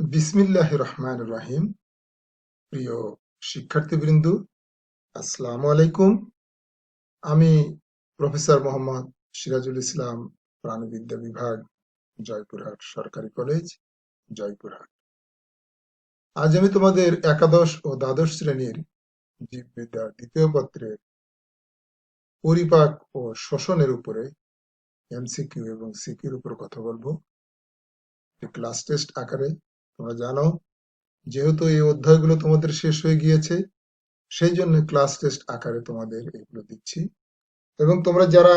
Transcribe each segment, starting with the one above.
বিসমিল্লাহির রহমানির রহিম। প্রিয় শিক্ষার্থীবৃন্দ, আসসালামু আলাইকুম। আমি প্রফেসর মোহাম্মদ সিরাজুল ইসলাম, প্রাণিবিদ্যা বিভাগ, জয়পুরহাট সরকারি কলেজ, জয়পুরহাট। আজ আমি তোমাদের একাদশ ও দ্বাদশ শ্রেণীর জীববিদ্যা দ্বিতীয় পত্রের পরিপাক ও শ্বসনের উপরে এমসিকিউ এবং সিকিউর উপর কথা বলবো ক্লাস টেস্ট আকারে। তোমরা জানো, যেহেতু এই অধ্যায়গুলো তোমাদের শেষ হয়ে গিয়েছে, সেই জন্য ক্লাস টেস্ট আকারে তোমাদের এগুলো দিচ্ছি। এবং তোমরা যারা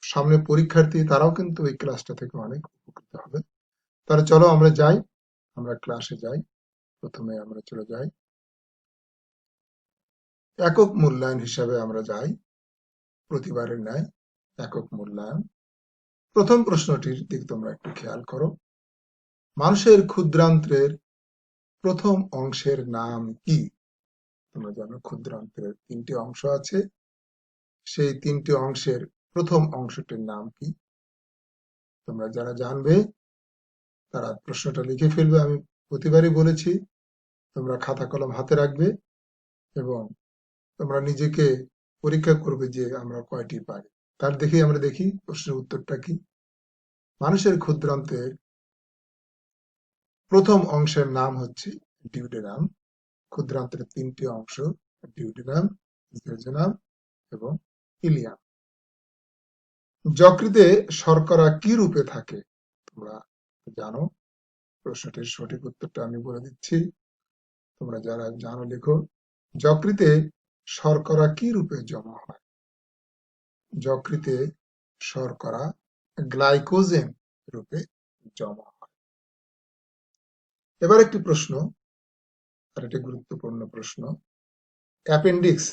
সামনে পরীক্ষার্থী, তারাও কিন্তু এই ক্লাসটা থেকে অনেক উপকৃত হবে। তাহলে চলো আমরা যাই, আমরা ক্লাসে যাই। প্রথমে আমরা চলে যাই একক মূল্যায়ন হিসাবে। আমরা যাই প্রতিবারের ন্যায় একক মূল্যায়ন। প্রথম প্রশ্নটির দিকে তোমরা একটু খেয়াল করো। মানুষের ক্ষুদ্রান্ত্রের প্রথম অংশের নাম কি? তোমরা জানো ক্ষুদ্রান্ত্রের তিনটি অংশ আছে, সেই তিনটি অংশের প্রথম অংশটির নাম কি? তোমরা যারা জানবে তারা প্রশ্নটা লিখে ফেলবে। আমি প্রতিবারই বলেছি, তোমরা খাতা কলম হাতে রাখবে এবং তোমরা নিজেকে পরীক্ষা করবে যে আমরা কয়টি পারি। তার দেখেই আমরা দেখি প্রশ্নের উত্তরটা কি। মানুষের ক্ষুদ্রান্তের প্রথম অংশের নাম হচ্ছে ডিউডেনাম। ক্ষুদ্রান্তের তিনটি অংশ, ডিউডেনাম, জেজুনাম এবং ইলিয়াম। যকৃতে শর্করা কি রূপে থাকে? তোমরা জানো, প্রশ্নটির সঠিক উত্তরটা আমি বলে দিচ্ছি, তোমরা যারা জানো লেখো। যকৃতে শর্করা কি রূপে জমা হয়? যকৃতে শর্করা গ্লাইকোজেন রূপে জমা হয়। এবার একটি প্রশ্ন, আর একটি গুরুত্বপূর্ণ প্রশ্ন। অ্যাপেন্ডিক্স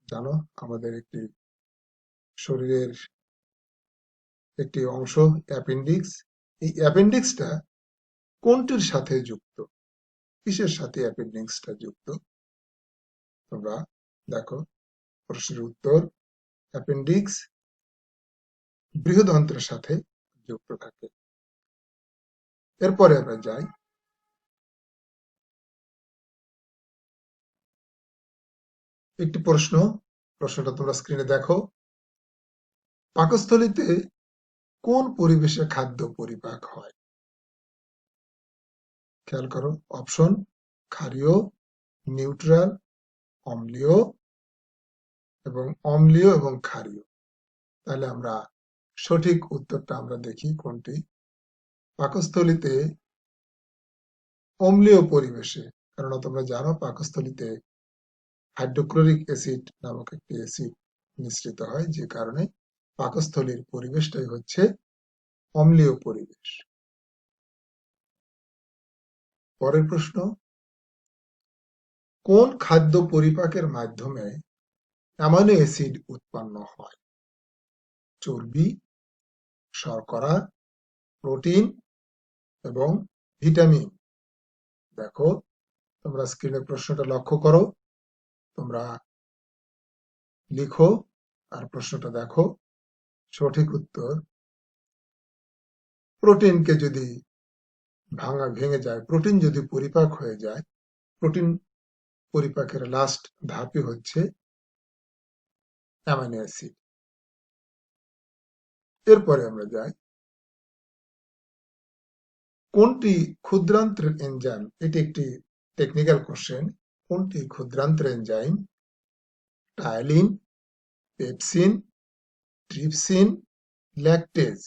জানো, আমাদের একটি শরীরের একটি অংশ অ্যাপেন্ডিক্স। এই অ্যাপেন্ডিক্সটা কোনটির সাথে যুক্ত? কিসের সাথে অ্যাপেন্ডিক্সটা যুক্ত? তোমরা দেখো প্রশ্নের উত্তর, অ্যাপেন্ডিক্স বৃহদন্ত্রের সাথে যুক্ত থাকে। এরপরে আমরা যাই একটি প্রশ্ন। প্রশ্নটা তোমরা স্ক্রিনে দেখো। পাকস্থলীতে কোন পরিবেশে খাদ্য পরিপাক হয়? খেয়াল করো, অপশন ক্ষারীয়, নিউট্রাল, অম্লীয় এবং ক্ষারীয়। তাহলে আমরা সঠিক উত্তরটা আমরা দেখি কোনটি। পাকস্থলীতে অম্লীয় পরিবেশে, কারণ তোমরা জানো পাকস্থলীতে হাইড্রোক্লোরিক অ্যাসিড নামক একটি অ্যাসিড মিশ্রিত হয়, যে কারণে পাকস্থলীর পরিবেশটাই হচ্ছে অম্লীয় পরিবেশ। পরের প্রশ্ন, কোন খাদ্য পরিপাকের মাধ্যমে অ্যামাইনো অ্যাসিড উৎপন্ন হয়? চর্বি, শর্করা, প্রোটিন এবং ভিটামিন। দেখো, তোমরা স্ক্রিনে প্রশ্নটা লক্ষ্য করো, তোমরা লিখো আর প্রশ্নটা দেখো। সঠিক উত্তর, প্রোটিনকে যদি ভেঙে যায়, প্রোটিন যদি পরিপাক হয়ে যায়, প্রোটিন পরিপাকের লাস্ট ধাপই হচ্ছে অ্যামাইনো অ্যাসিড। এরপরে আমরা যাই, কোনটি ক্ষুদ্রান্ত্রের এনজাইম? এটি একটি টেকনিক্যাল কোশ্চেন। কোনটি ক্ষুদ্রান্ত্রের enzyme? Ptyalin, pepsin, trypsin, lactase.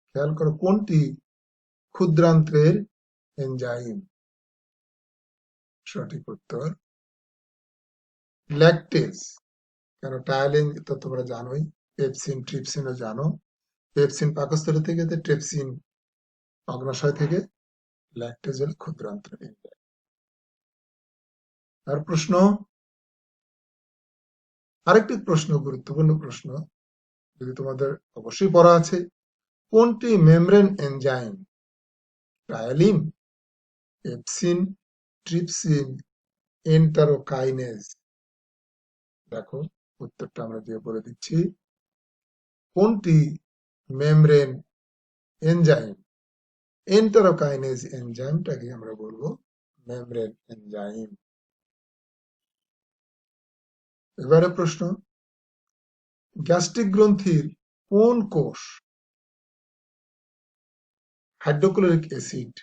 খেয়াল করো, কোনটি ক্ষুদ্রান্ত্রের এনজাইম? সঠিক উত্তর ল্যাকটেজ। কেন? টায়ালিন তো তোমরা জানোই, পেপসিন ট্রিপসিনও জানো। পেপসিন পাকস্থলী থেকে, ট্রিপসিন অগ্নাশয় থেকে, ল্যাকটেজ হল ক্ষুদ্রান্ত্রের এনজাইম। আর প্রশ্ন, আরেকটি প্রশ্ন, গুরুত্বপূর্ণ প্রশ্ন, যদি তোমাদের অবশ্যই পড়া আছে। কোনটি membrane enzyme? Ptyalin, pepsin, trypsin, enterokinase. দেখো, উত্তরটা আমরা দিয়ে বলে দিচ্ছি। কোনটি মেমব্রেন এনজাইম? এন্টারোকাইনেজ এনজাইমটাকে আমরা বলবো মেমব্রেন এনজাইম। এবারে প্রশ্ন, গ্যাস্ট্রিক গ্রন্থির কোন কোষ হাইড্রোক্লোরিক অ্যাসিড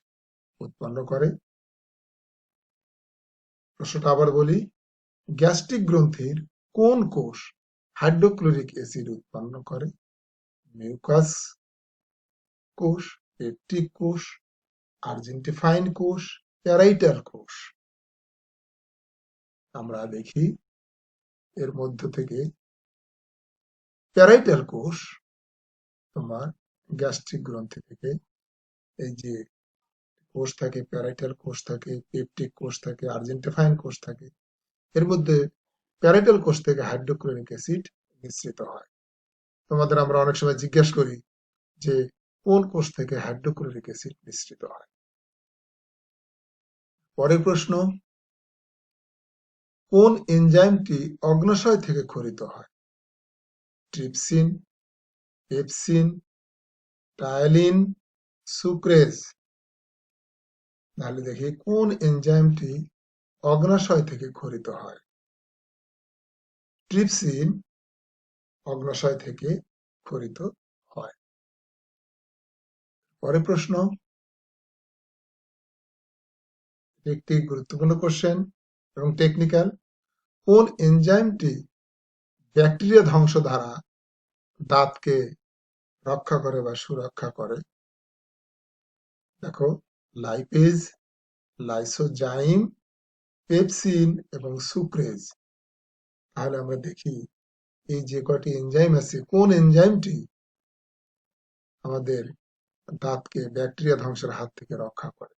উৎপন্ন করে? প্রশ্নটা আবার বলি, গ্যাস্ট্রিক গ্রন্থির কোন কোষ হাইড্রোক্লোরিক অ্যাসিড উৎপন্ন করে? মিউকাস কোষ, পেপটিক কোষ, আর্জেন্টিফাইন কোষ, প্যারাইটাল কোষ? আমরা দেখি এর মধ্য থেকে প্যারাইটাল কোষ তোমার গ্যাস্ট্রিক গ্রন্থি থেকে, এই যে কোষ থাকে, প্যারাইটাল কোষ থাকে, পেপটিক কোষ থাকে, আর্জেন্টিফাইন কোষ থাকে, এর মধ্যে প্যারাইটাল কোষ থেকে হাইড্রোক্লোরিক অ্যাসিড নিঃসৃত হয়। তোমাদের আমরা অনেক সময় জিজ্ঞেস করি যে কোন কোষ থেকে হাইড্রোক্লোরিক অ্যাসিড নিঃসৃত হয়। পরের প্রশ্ন, কোন এনজাইমটি অগ্ন্যাশয় থেকে ক্ষরিত হয়? Trypsin, pepsin, ptyalin, sucrase? তাহলে দেখি কোন এনজাইমটি অগ্ন্যাশয় থেকে ক্ষরিত হয়? ট্রিপসিন অগ্ন্যাশয় থেকে ক্ষরিত হয়। পরের প্রশ্ন, একটি গুরুত্বপূর্ণ কোশ্চেন এবং টেকনিক্যাল। কোন এনজাইমটি ব্যাকটেরিয়া ধ্বংস দ্বারা দাঁতকে রক্ষা করে বা সুরক্ষা করে? দেখো, লাইপেজ, লাইসোজাইম, পেপসিন এবং সুক্রেজ। তাহলে আমরা দেখি এই যে কয়টি এনজাইম আছে, কোন এনজাইমটি আমাদের দাঁতকে ব্যাকটেরিয়া ধ্বংসের হাত থেকে রক্ষা করে?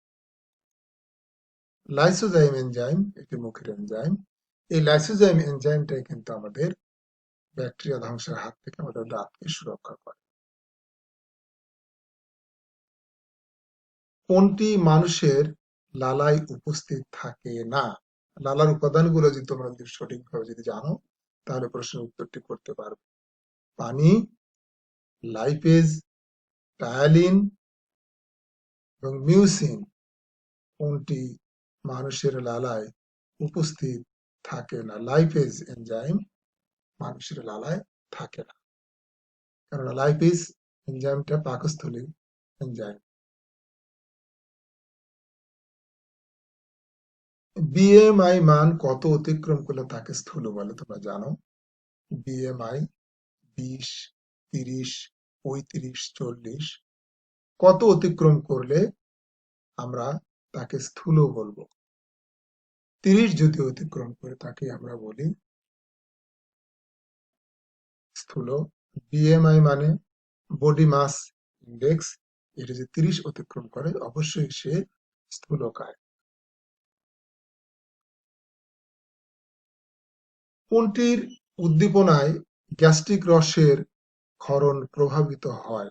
লাইসোজাইম এনজাইম একটি মুখের এনজাইম। এই লাইসোজাইম এনজাইমটাই কিন্তু আমাদের ব্যাকটেরিয়া ধ্বংসের হাত থেকে আমাদের দাঁতকে সুরক্ষা করে। কোনটি মানুষের লালায় উপস্থিত থাকে না? লালার উপাদানগুলো যদি তোমরা সঠিকভাবে যদি জানো তাহলে প্রশ্নের উত্তরটি করতে পারবে। পানি, লাইপেজ, টায়ালিন এবং মিউসিন কোনটি মানুষের লালায় উপস্থিত থাকে না? লাইপেজ এনজাইম মানুষের লালায় থাকে না, কারণ লাইপেজ এনজাইমটা পাকস্থলীর এনজাইম। বিএমআই মান কত অতিক্রম করলে তাকে স্থূল বলে তোমরা জানো? বিএমআই 20, 30, 35, 40 কত অতিক্রম করলে আমরা তাকে স্থূল বলবো? 30 যদি অতিক্রম করে তাকে আমরা বলি স্থূল। বিএমআই মানে বডি মাস ইন্ডেক্স, এটা যে 30 অতিক্রম করে অবশ্যই সে স্থূলকায়। কোনটির উদ্দীপনায় গ্যাস্ট্রিক রসের ক্ষরণ প্রভাবিত হয়?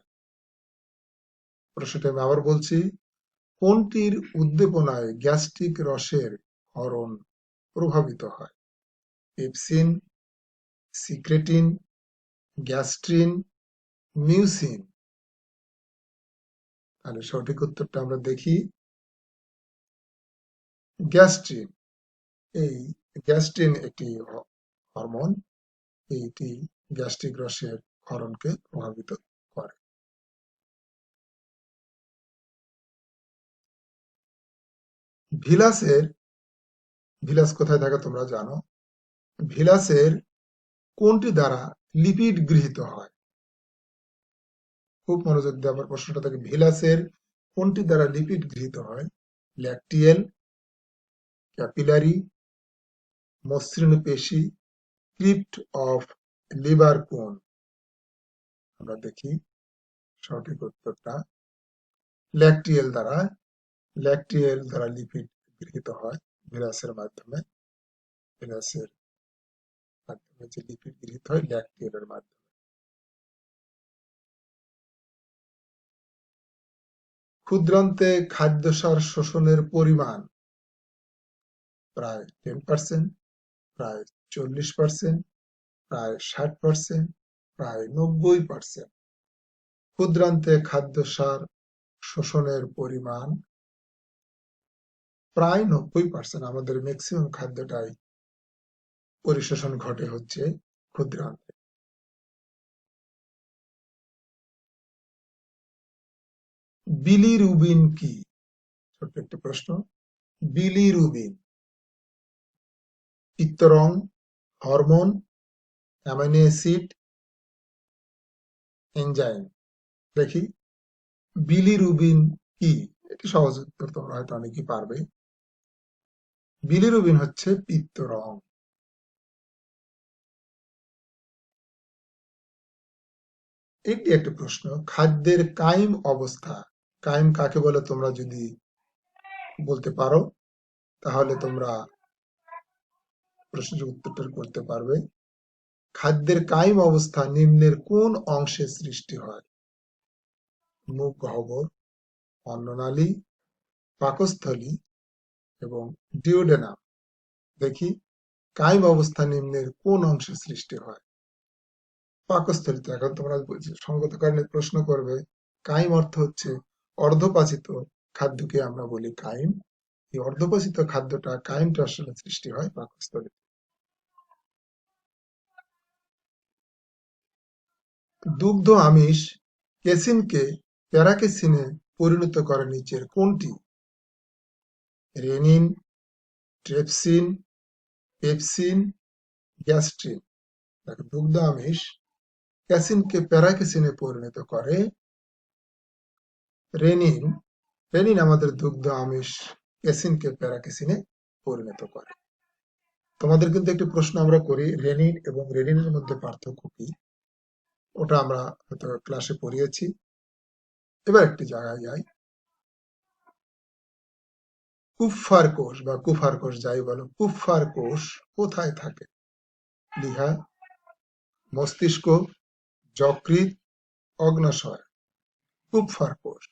প্রশ্নটা আমি আবার বলছি, কোনটির উদ্দীপনায় গ্যাস্ট্রিক রসের ক্ষরণ প্রভাবিত হয়? Pepsin, secretin, gastrin, mucin? তাহলে সঠিক উত্তরটা আমরা দেখি, গ্যাস্ট্রিন। এই গ্যাস্ট্রিন একটি হরমোন, এইটি গ্যাস্ট্রিক রসের ক্ষরণকে প্রভাবিত করে। ভিলাস কোথায় থাকে তোমরা জানো? ভিলাসের কোনটি দ্বারা লিপিড গৃহীত হয়? খুব মনোযোগ দিয়ে আবার প্রশ্নটা থাকে, ভিলাসের কোনটি দ্বারা লিপিড গৃহীত হয়? ল্যাকটিয়েল, ক্যাপিলারি, মসৃণ পেশি, ক্রিপ্ট অফ লিভার কোন? আমরা দেখি সঠিক উত্তরটা ল্যাকটিয়েল দ্বারা লিপিড গৃহীত হয় ভিলাসের মাধ্যমে। ভিলাসের মাধ্যমে যে লিপিড গৃহীত হয় ল্যাকটিয়েলের মাধ্যমে। ক্ষুদ্রান্তে খাদ্যসার শোষণের পরিমাণ প্রায় 10%, প্রায় 40%, প্রায় 60%, প্রায় 90%। ক্ষুদ্রান্তে খাদ্যসার শোষণের পরিমাণ প্রায় 90%। আমাদের ম্যাক্সিমাম খাদ্যটাই পরিশোষণ ঘটে হচ্ছে ক্ষুদ্রান্তে। বিলিরুবিন কি? ছোট্ট একটি প্রশ্ন। বিলিরুবিন পিত্তরং, হরমোন, অ্যামাইনো অ্যাসিড, এনজাইম। দেখি বিলিরুবিন কি? এটি সহজ উত্তর, তোমরা হয়তো অনেকেই পারবে। বিলিরুবিন হচ্ছে পিত্তরং। এটি একটা প্রশ্ন। খাদ্যের কাইম অবস্থা, কাইম কাকে বলে তোমরা যদি বলতে পারো তাহলে তোমরা প্রশ্নের উত্তরটা করতে পারবে। খাদ্যের কাইম অবস্থা নিম্নের কোন অংশে সৃষ্টি হয়? মুখ গহ্বর, অন্ননালী, পাকস্থলী এবং ডিওডেনাম। দেখি কাইম অবস্থা নিম্নের কোন অংশে সৃষ্টি হয়? পাকস্থলীতে। এখন তোমরা সঙ্গত কারণে প্রশ্ন করবে, কাইম অর্থ হচ্ছে অর্ধপাচিত খাদ্যকে আমরা বলি কাইম। এই অর্ধপাচিত খাদ্যটা, কাইমটা আসলে সৃষ্টি হয় পাকস্থলী। দুগ্ধ আমিষ কেসিনকে প্যারাকেসিনে পরিণত করে নিচের কোনটি? Rennin, trypsin, pepsin, gastrin. দুগ্ধ আমিষ ক্যাসিনকে প্যারাকেসিনে পরিণত করে রেনিন। রেনিন আমাদের দুগ্ধ আমিষ ক্যাসিনকে প্যারাকেসিনে পরিণত করে। তোমাদের কিন্তু একটি প্রশ্ন আমরা করি, রেনিন এবং রেনিনের মধ্যে পার্থক্য কি? ওটা আমরা হয়তো ক্লাসে পড়িয়েছি। এবার একটি জায়গায় যাই। কুফফার কোষ বা কুফার কোষ যাই বলো, কুফফার কোষ কোথায় থাকে? লিহা, মস্তিষ্ক, যকৃৎ, অগ্ন্যাশয়। কুফফার কোষ,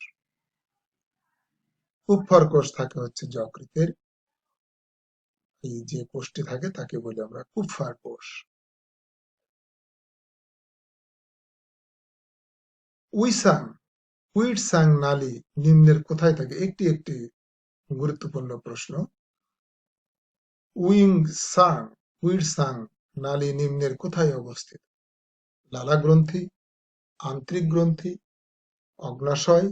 কুফফার কোষ থাকে হচ্ছে যকৃতের। এই যে কোষটি থাকে তাকে বলি আমরা কুফফার কোষ। উইটসাং নালী নিম্নের কোথায় থাকে? একটি একটি গুরুত্বপূর্ণ প্রশ্ন। উইটসাং নালী নিম্নের কোথায় অবস্থিত? লালা গ্রন্থি, আন্তরিক গ্রন্থি, অগ্ন্যাশয়,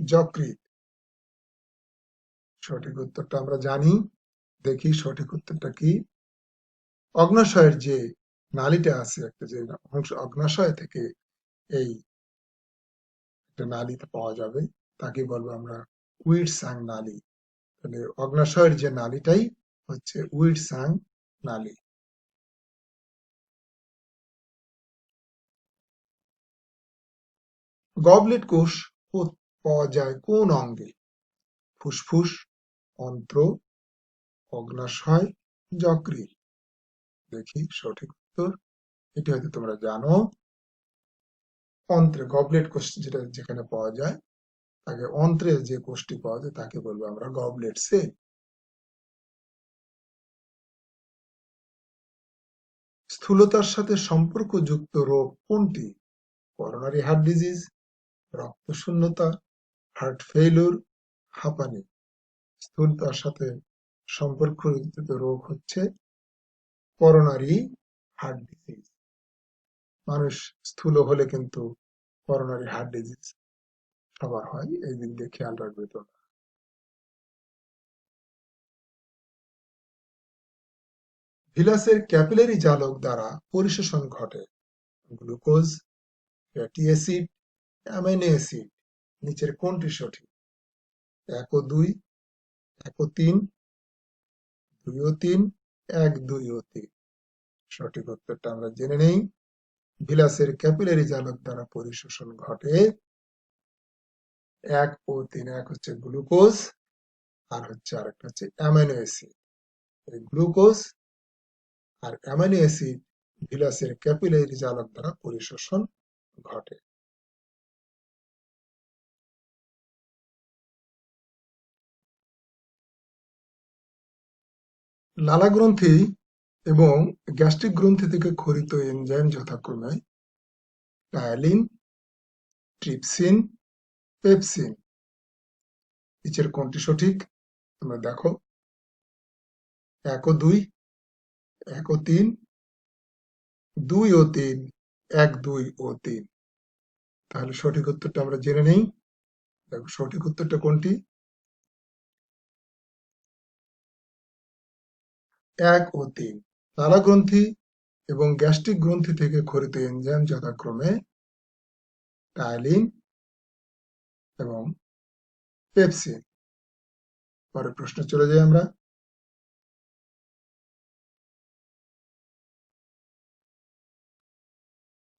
যকৃৎ। সঠিক উত্তরটা আমরা জানি। দেখি সঠিক উত্তরটা কি। অগ্ন্যাশয়ের যে নালীটা আছে, একটা যে অংশ অগ্ন্যাশয় থেকে এই একটা নালীতে পাওয়া যাবে, তাকে বলবো আমরা উইটসাং নালী। তাহলে অগ্ন্যাশয়ের যে নালীটাই হচ্ছে উইটসাং নালী। গবলেট কোষ পাওয়া যায় কোন অঙ্গে? ফুসফুস, অন্ত্র, অগ্ন্যাশয়, যকৃৎ। দেখি সঠিক উত্তর। এটি হয়তো তোমরা জানো। অন্ত্রে গবলেট কোষ যেটা যেখানে পাওয়া যায় তাকে, অন্ত্রে যে কোষটি পাওয়া যায় তাকে বলবো আমরা গবলেট সেল। স্থূলতার সাথে সম্পর্কযুক্ত রোগ কোনটি? করোনারি হার্ট ডিজিজ, রক্তশূন্যতা, হার্ট ফেইলিউর, হাঁপানি। স্থূলতার সাথে সম্পর্কযুক্ত রোগ হচ্ছে করোনারি হার্ট ডিজিজ। মানুষ স্থূল হলে কিন্তু করোনারি হার্ট ডিজিজ সবার হয়, এই দিক দিয়ে খেয়াল রাখবে তোমরা। ভিলাসের ক্যাপিলারি জালক দ্বারা পরিশোষণ ঘটে glucose, fatty acid, amino acid. নিচের কোনটি সঠিক? 1 ও 2, 1 ও 3, 2 ও 3, 1, 2 ও 3। সঠিক উত্তরটা আমরা জেনে নেই। ভিলাসের ক্যাপিলারি জালক দ্বারা পরিশোষণ ঘটে 1 ও 3। 1 হচ্ছে গ্লুকোজ আর হচ্ছে আরেকটা হচ্ছে অ্যামাইনো অ্যাসিড। গ্লুকোজ আর অ্যামাইনো অ্যাসিড ভিলাসের ক্যাপিলারি জালক দ্বারা পরিশোষণ ঘটে। লালা গ্রন্থি এবং গ্যাস্ট্রিক গ্রন্থি থেকে ক্ষরিত এনজাইম যথাক্রমে টায়ালিন, ট্রিপসিন, পেপসিন। নিচের কোনটি সঠিক তোমরা দেখো। 1 ও 2, 1 ও 3, 2 ও 3, 1, 2 ও 3। তাহলে সঠিক উত্তরটা আমরা জেনে নেই। দেখো সঠিক উত্তরটা কোনটি? 1 ও 3। লালাগ্রন্থি এবং গ্যাস্ট্রিক গ্রন্থি থেকে ক্ষরিত এনজাইম যথাক্রমে টাইলিন এবং পেপসিন। পরের প্রশ্ন চলে যাই আমরা।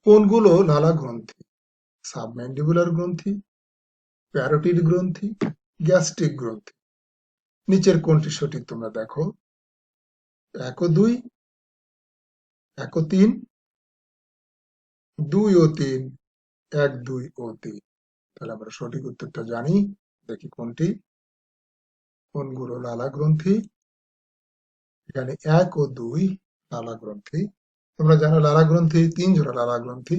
কোনগুলো লালা গ্রন্থি? সাবম্যান্ডিবুলার গ্রন্থি, প্যারোটিড গ্রন্থি, গ্যাস্ট্রিক গ্রন্থি। নিচের কোনটি সঠিক তোমরা দেখো। 1 ও 2, 1 ও 3, 2 ও 3, 1, 2 ও 3। তাহলে আমরা সঠিক উত্তরটা জানি। দেখি কোনটি, কোনগুলো লালা গ্রন্থি। এখানে 1 ও 2 লালা গ্রন্থি। তোমরা জানো লালা গ্রন্থি 3 জোড়া লালা গ্রন্থি: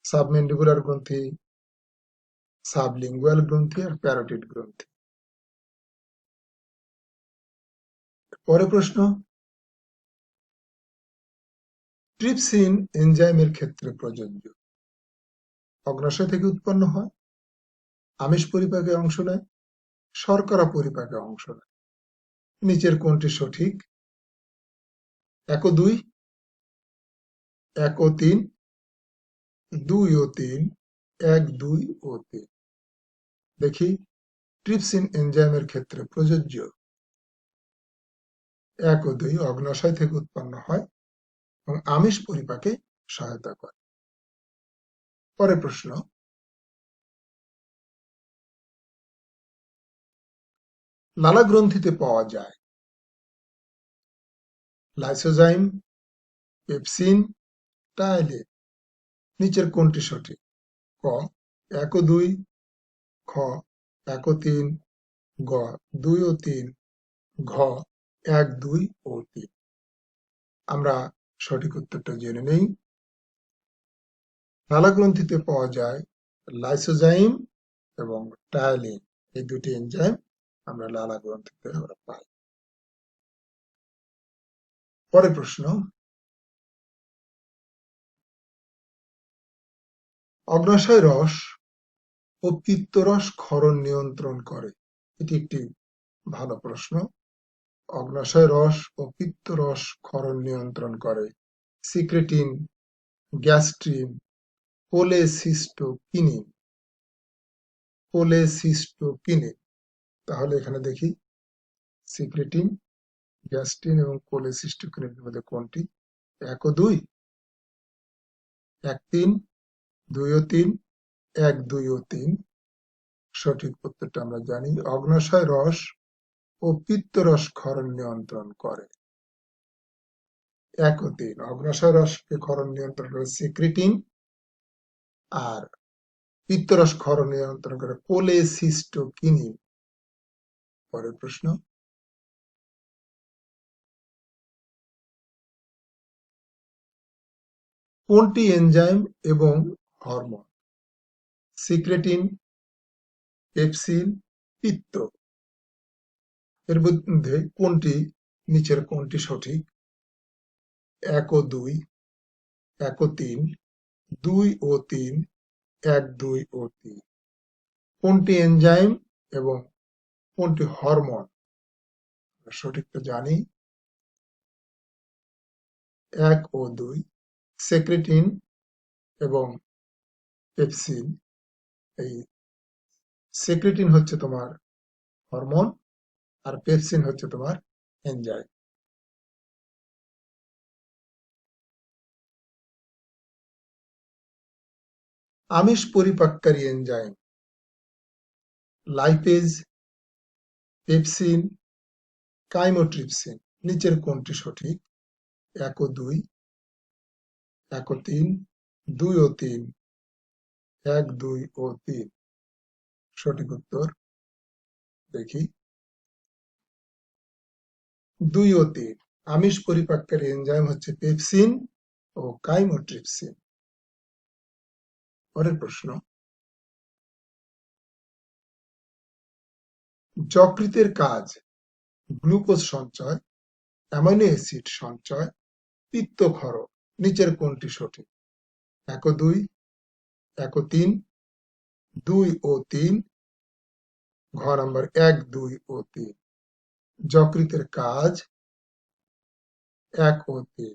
সাবম্যান্ডিবুলার গ্রন্থি, সাবলিঙ্গুয়াল গ্রন্থি আর প্যারোটিড গ্রন্থি। পরের প্রশ্ন, ট্রিপসিন এনজাইমের ক্ষেত্রে প্রযোজ্য। অগ্ন্যাশয় থেকে উৎপন্ন হয়, আমিষ পরিপাকে অংশ নেয়, শর্করা পরিপাকে অংশ নেয়। নিচের কোনটি সঠিক? 1 ও 2, 1 ও 3, 2 ও 3, 1, 2 ও 3। দেখি ট্রিপসিন এনজাইমের ক্ষেত্রে প্রযোজ্য। 1 ও 2 অগ্ন্যাশয় থেকে উৎপন্ন হয় এবং আমিষ পরিপাকে সহায়তা করে। পরের প্রশ্ন, লালা গ্রন্থিতে পাওয়া যায় লাইসোজাইম, পেপসিন, টাইলিন। নিচের কোনটি সঠিক? ক 1 ও 2, খ 1 ও 3, গ 2 ও 3, ঘ 1, 2 ও 3। আমরা সঠিক উত্তরটা জেনে নেই। লালা গ্রন্থিতে পাওয়া যায় লাইসোজাইম এবং টাইলিন, এই দুটি এনজাইম আমরা লালা গ্রন্থিতে আমরা পাই। পরের প্রশ্ন, অগ্ন্যাশয় রস ও পিত্তরস ক্ষরণ নিয়ন্ত্রণ করে। এটি একটি ভালো প্রশ্ন। অগ্ন্যাশয় রস ও পিত্তরস ক্ষরণ নিয়ন্ত্রণ করে সিক্রেটিন, গ্যাস্ট্রিন, কোলেসিস্টোকিনিন। কোলেসিস্টোকিনিন। তাহলে এখানে দেখি সিক্রেটিন, গ্যাস্ট্রিন এবং কোলেসিস্টোকিনিনের মধ্যে কোনটি? 1 ও 2, 1, 3, 2 ও 3, 1, 2 ও 3। সঠিক উত্তরটা আমরা জানি। অগ্ন্যাশয় রস ও পিত্তরস ক্ষরণ নিয়ন্ত্রণ করে। 1 ও 3 অগ্ন্যাশয় রসকে ক্ষরণ নিয়ন্ত্রণ করে সিক্রেটিন, আর পিত্তরস ক্ষরণ নিয়ন্ত্রণ করে কোলেসিস্টোকিনিন। পরের প্রশ্ন, কোনটি এনজাইম এবং হরমোন? সিক্রেটিন, পেপসিন, পিত্ত। এর মধ্যে কোনটি, নিচের কোনটি সঠিক? 1 ও 2, 1 ও 3, 2 ও 3, 1, 2 ও 3। কোনটি এনজাইম এবং কোনটি হরমোন? সঠিকটা জানি। 1 ও 2 সেক্রেটিন এবং পেপসিন। এই সেক্রেটিন হচ্ছে তোমার হরমোন আর পেপসিন হচ্ছে তোমার এনজাইম। আমিষ পরিপাককারী এনজাইম লাইপেজ, পেপসিন, কাইমোট্রিপসিন। নিচের কোনটি সঠিক? 1 ও 2, 1 ও 3, 2 ও 3, 1, 2 ও 3। সঠিক উত্তর দেখি 2 ও 3। আমিষ পরিপাককারী এনজাইম হচ্ছে পেপসিন ও কাইমোট্রিপসিন। পরের প্রশ্ন, যকৃতের কাজ গ্লুকোজ সঞ্চয়, অ্যামাইনো অ্যাসিড সঞ্চয়, পিত্তক্ষরণ। নিচের কোনটি সঠিক? ১ ও ২, ১ ও ৩, ২ ও ৩, ঘ নাম্বার ১, ২ ও ৩। যকৃতের কাজ ১ ও ৩,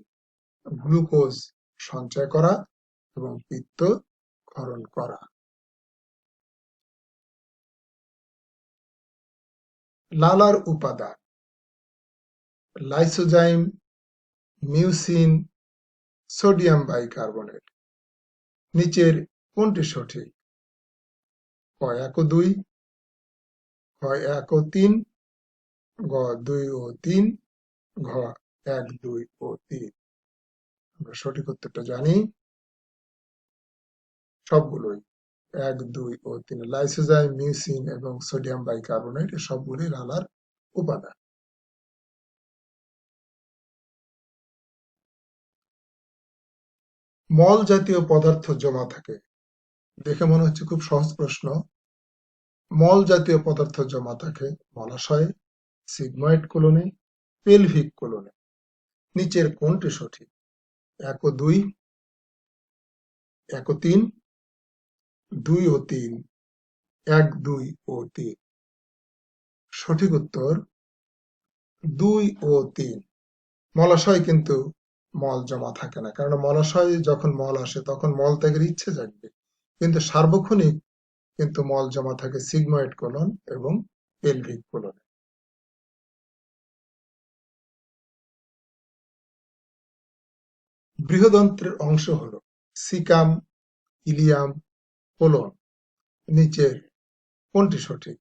গ্লুকোজ সঞ্চয় করা এবং পিত্ত ক্ষরণ করা। লালার উপাদান লাইসোজাইম, মিউসিন, সোডিয়াম বাইকার্বনেট। নিচের কোনটি সঠিক? ক ১ ও ২, খ ১ ও ৩, গ ২ ও ৩, ঘ ১, ২ ও ৩। আমরা সঠিক উত্তরটা জানি সবগুলোই ১, ২ ও ৩। লাইসোজাইম, মিউসিন এবং সোডিয়াম বাইকার্বনেট সবগুলোই লালার উপাদান। মল জাতীয় পদার্থ জমা থাকে, দেখে মনে হচ্ছে খুব সহজ প্রশ্ন। মল জাতীয় পদার্থ জমা থাকে মলাশয়ে, সিগময়েড কোলনে, পেলভিক কোলনে। নিচের কোনটি সঠিক? ১ ও ২, ১ ও ৩, ২ ও ৩, ১, ২ ও ৩। সঠিক উত্তর ২ ও ৩। মলাশয় কিন্তু মল জমা থাকে না, কারণ মলাশয়ে যখন মল আসে তখন মল ত্যাগের ইচ্ছে জাগবে, কিন্তু সার্বক্ষণিক কিন্তু মল জমা থাকে সিগময়েড কোলন এবং পেলভিক কোলনে। বৃহদন্ত্রের অংশ হলো সিকাম, ইলিয়াম, কোলন। নিচের কোনটি সঠিক?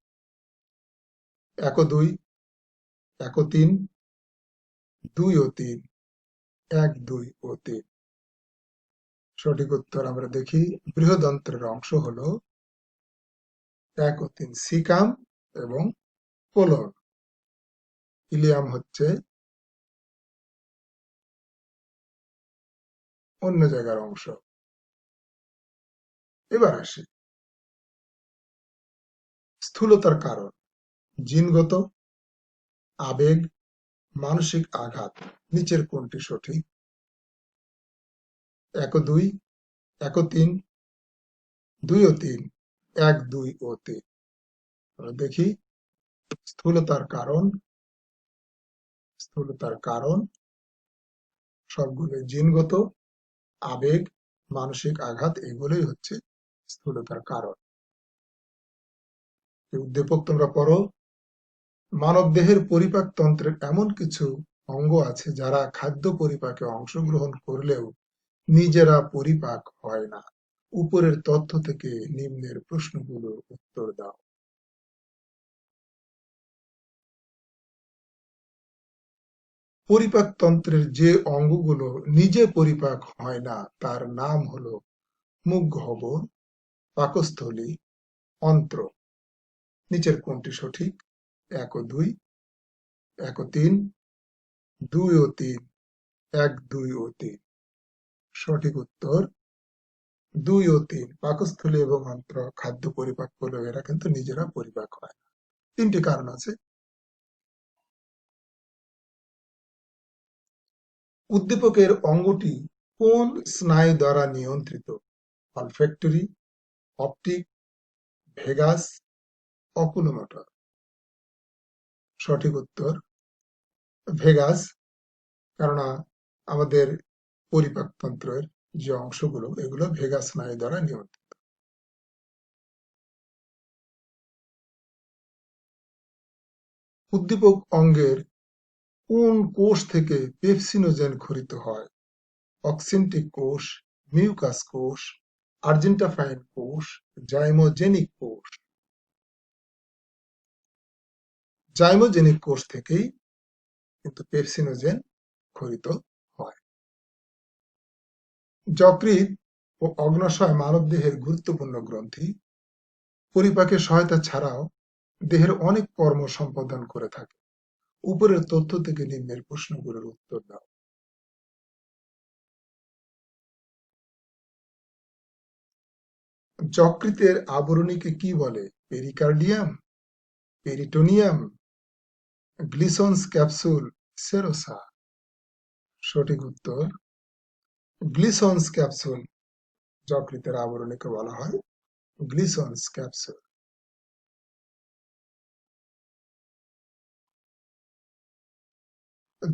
১ ও ২, ১ ও ৩, ২ ও ৩, ১, ২ ও ৩। সঠিক উত্তর আমরা দেখি, বৃহদন্ত্রের অংশ হলো ১ ও ৩, সিকাম এবং কোলন। ইলিয়াম হচ্ছে অন্য জায়গার অংশ। এবার আসি স্থূলতার কারণ জিনগত, আবেগ, মানসিক আঘাত। নিচের কোনটি সঠিক? ১ ও ২, ১ ও ৩, ২ ও ৩, ১, ২ ও ৩। আমরা দেখি স্থূলতার কারণ, স্থূলতার কারণ সবগুলো জিনগত, আবেগ, মানসিক আঘাত, এগুলোই হচ্ছে স্থূলতার কারণ। উদ্দীপক তোমরা পড়ো। মানবদেহের পরিপাক তন্ত্রের এমন কিছু অঙ্গ আছে যারা খাদ্য পরিপাকে অংশগ্রহণ করলেও নিজেরা পরিপাক হয় না। উপরের তথ্য থেকে নিম্নের প্রশ্নগুলোর উত্তর দাও। পরিপাকতন্ত্রের যে অঙ্গগুলো নিজে পরিপাক হয় না তার নাম হলো মুখগহ্বর, পাকস্থলী, অন্ত্র। নিচের কোনটি সঠিক? ১ ও ২, ১ ও ৩, ২ ও ৩, ১, ২ ও ৩। সঠিক উত্তর ২ ও ৩। পাকস্থলী এবং অন্ত্র খাদ্য পরিপাক করলেও এরা কিন্তু নিজেরা পরিপাক হয় না। ৩টি কারণ আছে। উদ্দীপকের অঙ্গটি কোন স্নায়ু দ্বারা নিয়ন্ত্রিত? Olfactory, optic, vagus, oculomotor. সঠিক উত্তর ভেগাস, কেননা আমাদের পরিপাকতন্ত্রের যে অংশগুলো এগুলো ভেগাস স্নায়ু দ্বারা নিয়ন্ত্রিত। উদ্দীপক অঙ্গের কোন কোষ থেকে পেপসিনোজেন ক্ষরিত হয়? অক্সিনটিক কোষ, মিউকাস কোষ, আর্জেন্টাফাইন কোষ, জাইমোজেনিক কোষ। জাইমোজেনিক কোষ থেকেই কিন্তু পেপসিনোজেন ক্ষরিত হয়। যকৃৎ ও অগ্ন্যাশয় মানবদেহের গুরুত্বপূর্ণ গ্রন্থি। পরিপাকের সহায়তা ছাড়াও দেহের অনেক কর্ম সম্পাদন করে থাকে। উপরের তথ্য থেকে নিম্নের প্রশ্নগুলোর উত্তর দাও। যকৃতের আবরণীকে কি বলে? Pericardium, peritoneum, Glisson's capsule, serosa. সঠিক উত্তর গ্লিসন্স ক্যাপসুল। যকৃতের আবরণীকে বলা হয় গ্লিসন্স ক্যাপসুল।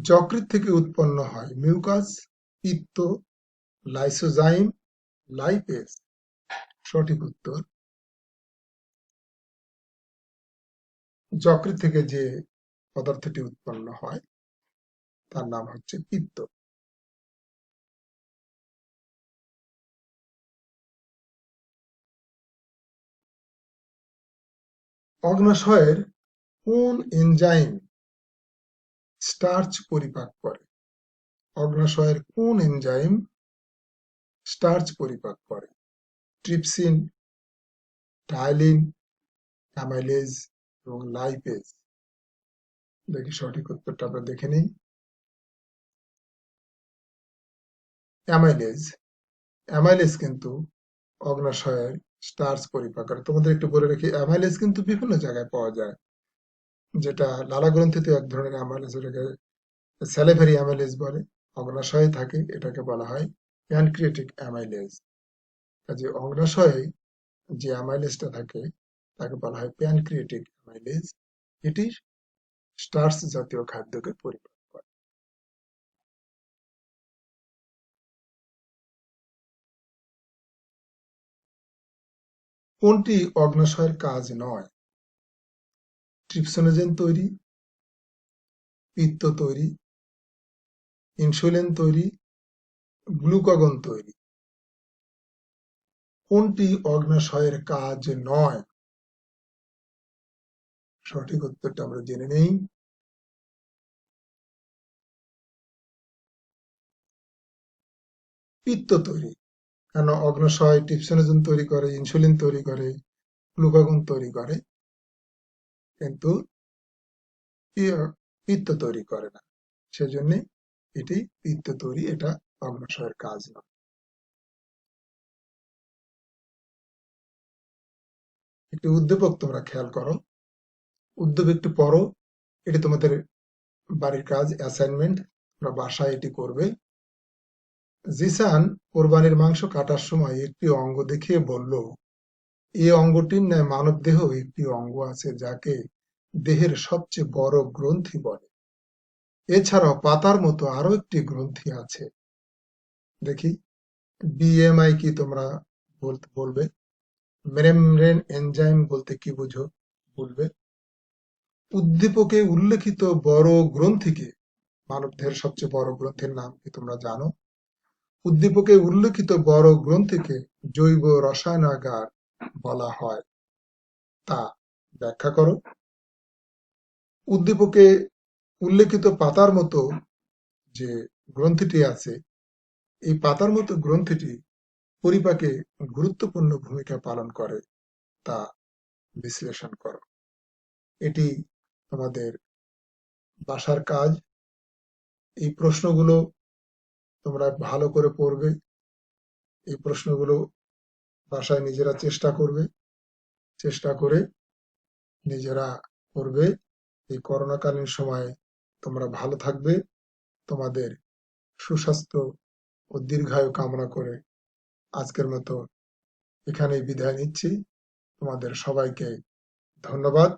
যকৃৎ থেকে উৎপন্ন হয় মিউকাস, পিত্ত, লাইসোজাইম, লাইপেজ। সঠিক উত্তর যকৃৎ থেকে যে পদার্থটি উৎপন্ন হয় তার নাম হচ্ছে পিত্ত। অগ্নাশয়ের কোন এনজাইম স্টার্চ পরিপাক করে? অগ্নাশয়ের কোন এনজাইম স্টার্চ পরিপাক করে? ট্রিপসিন, টাইলিন, অ্যামাইলেজ এবং লাইপেজ। দেখি সঠিক উত্তরটা আমরা দেখে নিই। অ্যামাইলেজ। অ্যামাইলেজ কিন্তু অগ্নাশয়ের স্টার্চ পরিপাক করে। তোমাদের একটু বলে রাখি, অ্যামাইলেজ কিন্তু বিভিন্ন জায়গায় পাওয়া যায়। যেটা লালা গ্রন্থিতে এক ধরনের অ্যামাইলেজ, এটাকে স্যালিভারি অ্যামাইলেজ বলে। অগ্নাশয়ে থাকে, এটাকে বলা হয় প্যানক্রিয়াটিক অ্যামাইলেজ। কাজে অগ্নাশয়ে যে অ্যামাইলেজটা থাকে তাকে বলা হয় প্যানক্রিয়াটিক অ্যামাইলেজ। এটি স্টার্চ জাতীয় খাদ্যকে পরিপাক করে। কোনটি অগ্নাশয়ের কাজ নয়? ট্রিপসিনোজেন তৈরি, পিত্ত তৈরি, ইনসুলিন তৈরি, গ্লুকাগন তৈরি। কোনটি অগ্নাশয়ের কাজ নয়? সঠিক উত্তরটা আমরা জেনে নেই। পিত্ত তৈরি। কেন? অগ্নাশয় ট্রিপসিনোজেন তৈরি করে, ইনসুলিন তৈরি করে, গ্লুকাগন তৈরি করে, কিন্তু পিত্ত তৈরি করে না। সেজন্য এটি পিত্ত তৈরি, এটা অগ্নাশয়ের কাজ নয়। একটি উদ্দীপক তোমরা খেয়াল করো, উদ্দীপক একটু পড়ো। এটি তোমাদের বাড়ির কাজ, অ্যাসাইনমেন্ট। তোমরা বাসায় এটি করবে। জিসান কোরবানির মাংস কাটার সময় একটি অঙ্গ দেখিয়ে বলল, এই অঙ্গটির ন্যায় মানবদেহ একটি অঙ্গ আছে যাকে দেহের সবচেয়ে বড় গ্রন্থি বলে। এছাড়াও পাতার মতো আরো একটি গ্রন্থি আছে। দেখি বিএমআই কি তোমরা বলবে। মেমব্রেন এনজাইম বলতে কি বুঝো বলবে। উদ্দীপকে উল্লেখিত বড় গ্রন্থিকে, মানবদেহের সবচেয়ে বড় গ্রন্থির নাম কি তোমরা জানো? উদ্দীপকে উল্লেখিত বড় গ্রন্থিকে জৈব রসায়নাগার বলা হয়, তা ব্যাখ্যা করো। উদ্দীপকে উল্লেখিত পাতার মতো যে গ্রন্থিটি আছে, এই পাতার মতো গ্রন্থিটি পরিপাকে গুরুত্বপূর্ণ ভূমিকা পালন করে, তা বিশ্লেষণ করো। এটি তোমাদের বাসার কাজ। এই প্রশ্নগুলো তোমরা ভালো করে পড়বে। এই প্রশ্নগুলো বাসায় নিজেরা চেষ্টা করবে, চেষ্টা করে নিজেরা করবে। এই করোনাকালীন সময়ে তোমরা ভালো থাকবে। তোমাদের সুস্বাস্থ্য ও দীর্ঘায়ু কামনা করে আজকের মতো এখানেই বিদায় নিচ্ছি। তোমাদের সবাইকে ধন্যবাদ।